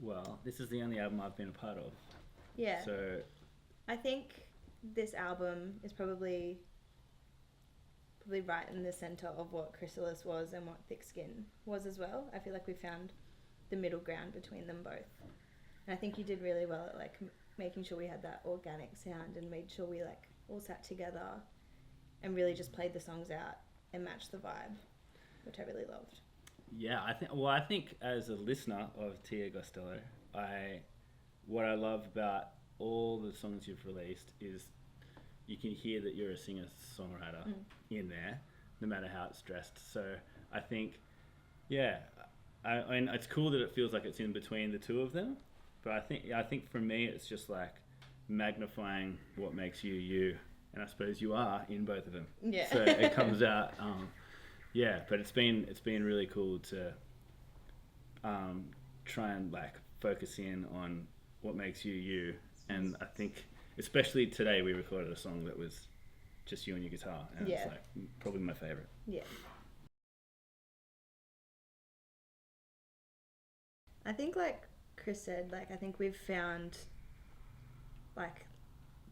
Well, this is the only album I've been a part of. Yeah. So, I think this album is probably right in the center of what Chrysalis was and what Thick Skin was as well. I feel like we found the middle ground between them both. And I think you did really well at like making sure we had that organic sound and made sure we like all sat together and really just played the songs out and matched the vibe, which I really loved. yeah, I think as a listener of Tia Gostelow, what I love about all the songs you've released is you can hear that you're a singer-songwriter in there, no matter how it's dressed. So I think, yeah, I mean, it's cool that it feels like it's in between the two of them, but I think for me it's just like magnifying what makes you you, and I suppose you are in both of them. Yeah. So it comes out, yeah. But it's been really cool to try and like focus in on what makes you you, and I think especially today we recorded a song that was just you and your guitar, and it's like probably my favorite. Yeah. I think like Chris said, like I think we've found like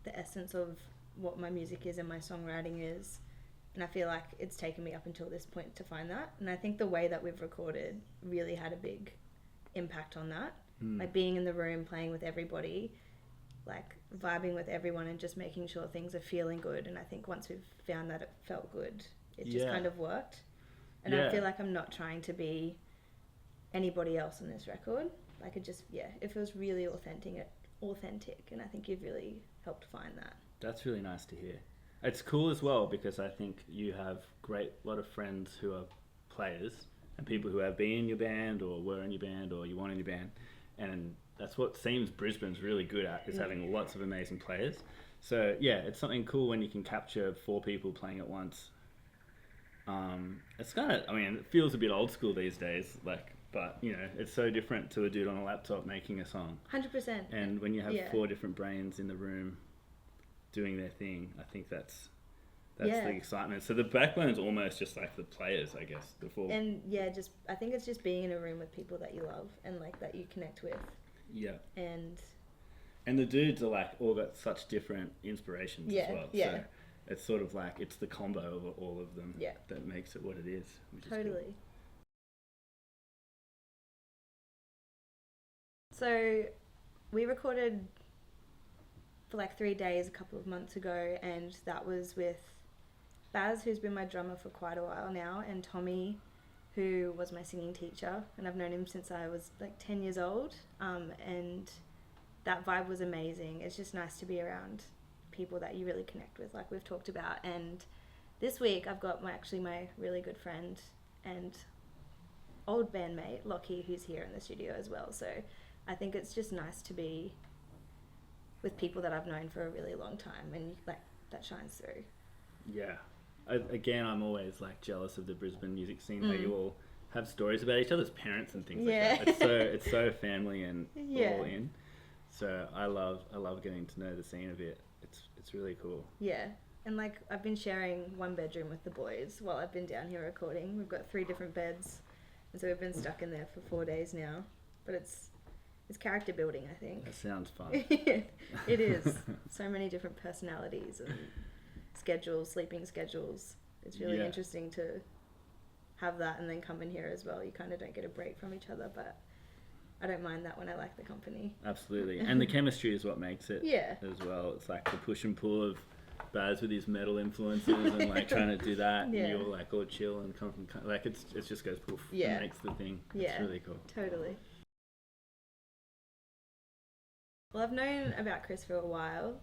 the essence of what my music is and my songwriting is, and I feel like it's taken me up until this point to find that, and I think the way that we've recorded really had a big impact on that. Like being in the room, playing with everybody, like vibing with everyone and just making sure things are feeling good, and I think once we've found that it felt good, it just kind of worked. And I feel like I'm not trying to be anybody else on this record. Like it just, it feels really authentic, and I think you've really helped find that. That's really nice to hear. It's cool as well because I think you have lot of friends who are players and people who have been in your band or were in your band or you want in your band, and that's what seems Brisbane's really good at, is having lots of amazing players. So yeah, it's something cool when you can capture 4 people playing at once. It's kind of, I mean, it feels a bit old school these days, like, but you know, it's so different to a dude on a laptop making a song. 100%. And when you have 4 different brains in the room doing their thing, I think that's the excitement. So the backbone's almost just like the players, I guess. And I think it's just being in a room with people that you love and like that you connect with. Yeah. And the dudes are like all got such different inspirations as well. Yeah. So it's sort of like it's the combo of all of them that makes it what it is. Which is totally. Cool. So we recorded for like 3 days a couple of months ago, and that was with Baz, who's been my drummer for quite a while now, and Tommy, who was my singing teacher, and I've known him since I was like 10 years old, and that vibe was amazing. It's just nice to be around people that you really connect with, like we've talked about. And this week I've got my really good friend and old bandmate Lockie, who's here in the studio as well. So I think it's just nice to be with people that I've known for a really long time, and like that shines through. Yeah. Again, I'm always like jealous of the Brisbane music scene, how you all have stories about each other's parents and things like that. It's so family and all in. So I love getting to know the scene a bit. It's really cool. Yeah. And like I've been sharing one bedroom with the boys while I've been down here recording. We've got 3 different beds, and so we've been stuck in there for 4 days now. But it's character building, I think. That sounds fun. It is. So many different personalities and schedules, sleeping schedules. It's really interesting to have that and then come in here as well. You kind of don't get a break from each other, but I don't mind that when I like the company. Absolutely. And the chemistry is what makes it as well. It's like the push and pull of Baz with his metal influences and like trying to do that, and you're like all chill and come from like it just goes poof and makes the thing. It's really cool. Totally. Well, I've known about Chris for a while.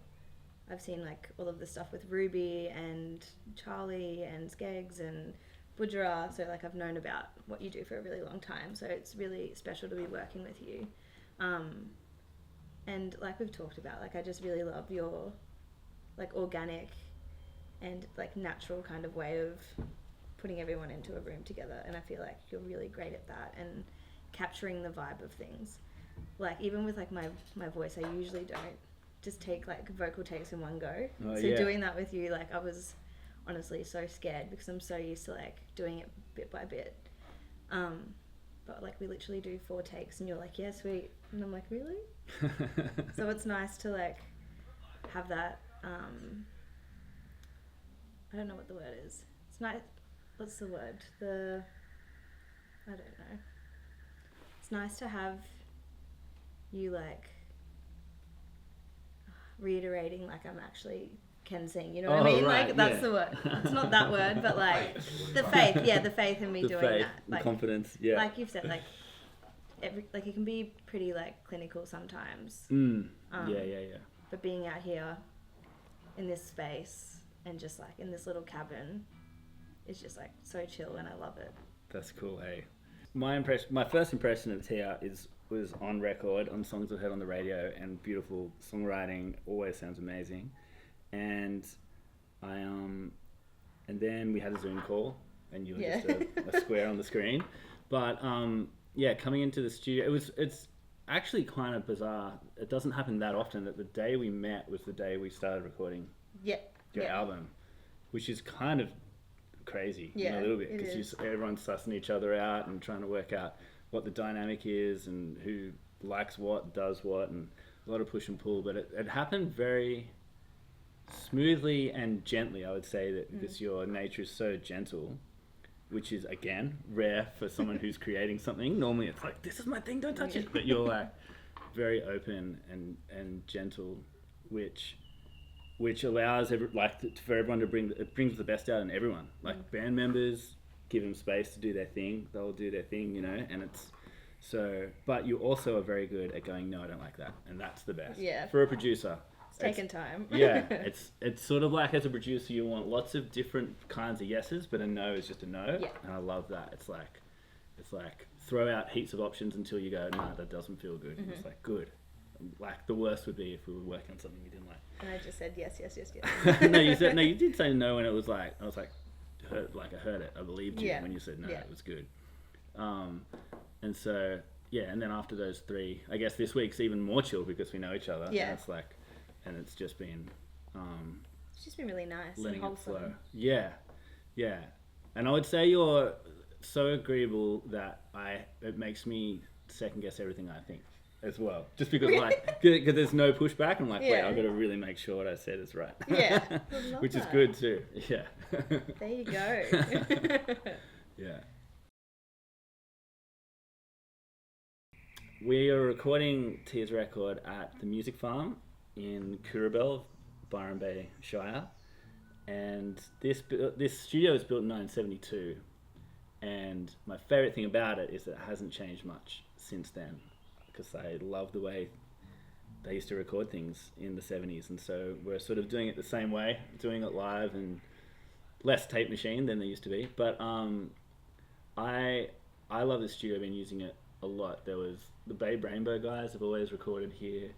I've seen like all of the stuff with Ruby and Charlie and Skeggs and Budgerah, so like I've known about what you do for a really long time, so it's really special to be working with you. And like we've talked about, like I just really love your like organic and like natural kind of way of putting everyone into a room together, and I feel like you're really great at that and capturing the vibe of things. Like even with like my voice, I usually don't just take like vocal takes in one go. Doing that with you, like I was honestly so scared because I'm so used to like doing it bit by bit. but like we literally do 4 takes, and you're like, yeah, sweet, and I'm like, really? So it's nice to like have that. I don't know what the word is. It's nice. What's the word? I don't know. It's nice to have you like reiterating like I'm actually can sing, you know what I mean? Right, like that's the word. It's not that word, but like the faith, the faith in me the doing faith, that. the Like confidence, like you've said, like like it can be pretty like clinical sometimes. Yeah. But being out here in this space and just like in this little cabin is just like so chill, and I love it. That's cool. Hey, my first impression of Tia was on record, on songs I've heard on the radio, and beautiful songwriting, always sounds amazing. And and then we had a Zoom call, and you were just a square on the screen. But coming into the studio, it's actually kind of bizarre. It doesn't happen that often that the day we met was the day we started recording your album, which is kind of crazy a little bit, because everyone's sussing each other out and trying to work out what the dynamic is and who likes what, does what, and a lot of push and pull. But it happened very smoothly and gently, I would say, that because your nature is so gentle, which is again rare for someone who's creating something. Normally it's like, this is my thing, don't touch it, but you're like very open and gentle, which allows for everyone to brings the best out in everyone. Like band members, give them space to do their thing, they'll do their thing, you know, and it's so, but you also are very good at going, no, I don't like that, and that's the best. For a producer. It's taken time. It's sort of like, as a producer, you want lots of different kinds of yeses, but a no is just a no. And I love that. It's like throw out heaps of options until you go, nah, that doesn't feel good. It's like, good. Like the worst would be if we were working on something we didn't like. And I just said yes. You did say no, and it was like, I was like, I heard it. I believed you when you said no. It was good. And so and then after those 3, I guess this week's even more chill because we know each other. And it's like, and it's just been really nice letting and wholesome. It flow. Yeah. And I would say you're so agreeable that it makes me second guess everything I think as well. Just because because there's no pushback. I'm like, wait, I've got to really make sure what I said is right. Which is good too. Yeah. There you go. Yeah. We are recording Tia's record at the Music Farm in Currabell, Byron Bay Shire, and this studio was built in 1972, and my favourite thing about it is that it hasn't changed much since then, because I love the way they used to record things in the 70s, and so we're sort of doing it the same way, doing it live and less tape machine than there used to be. But I love the studio. I've been using it a lot. There was the Babe Rainbow guys have always recorded here.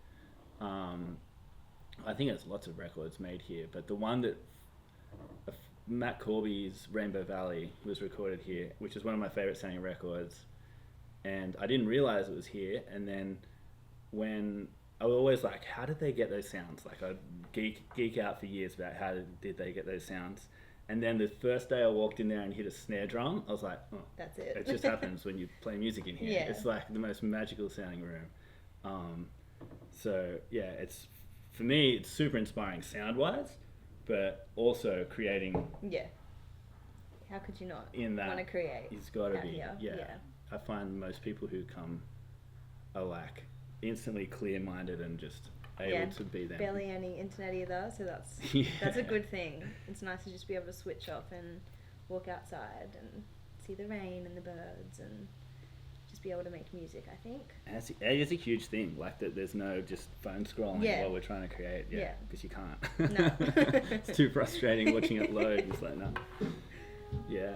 I think there's lots of records made here, but the one that Matt Corby's Rainbow Valley was recorded here, which is one of my favorite sounding records, and I didn't realize it was here. And then when I was always like, how did they get those sounds? Like I'd geek out for years about how did they get those sounds. And then the first day I walked in there and hit a snare drum, I was like, oh, that's it. It just happens when you play music in here. It's like the most magical sounding room. So yeah, it's, for me, it's super inspiring sound wise, but also creating. Yeah. How could you not want to create? It's got to be. Here. Yeah. I find most people who come are like instantly clear-minded and just able to be them. Barely any internet either, so that's a good thing. It's nice to just be able to switch off and walk outside and see the rain and the birds and just be able to make music, I think. It is a huge thing, like that there's no just phone scrolling while we're trying to create, because you can't. No. It's too frustrating watching it load. It's like, no. Yeah.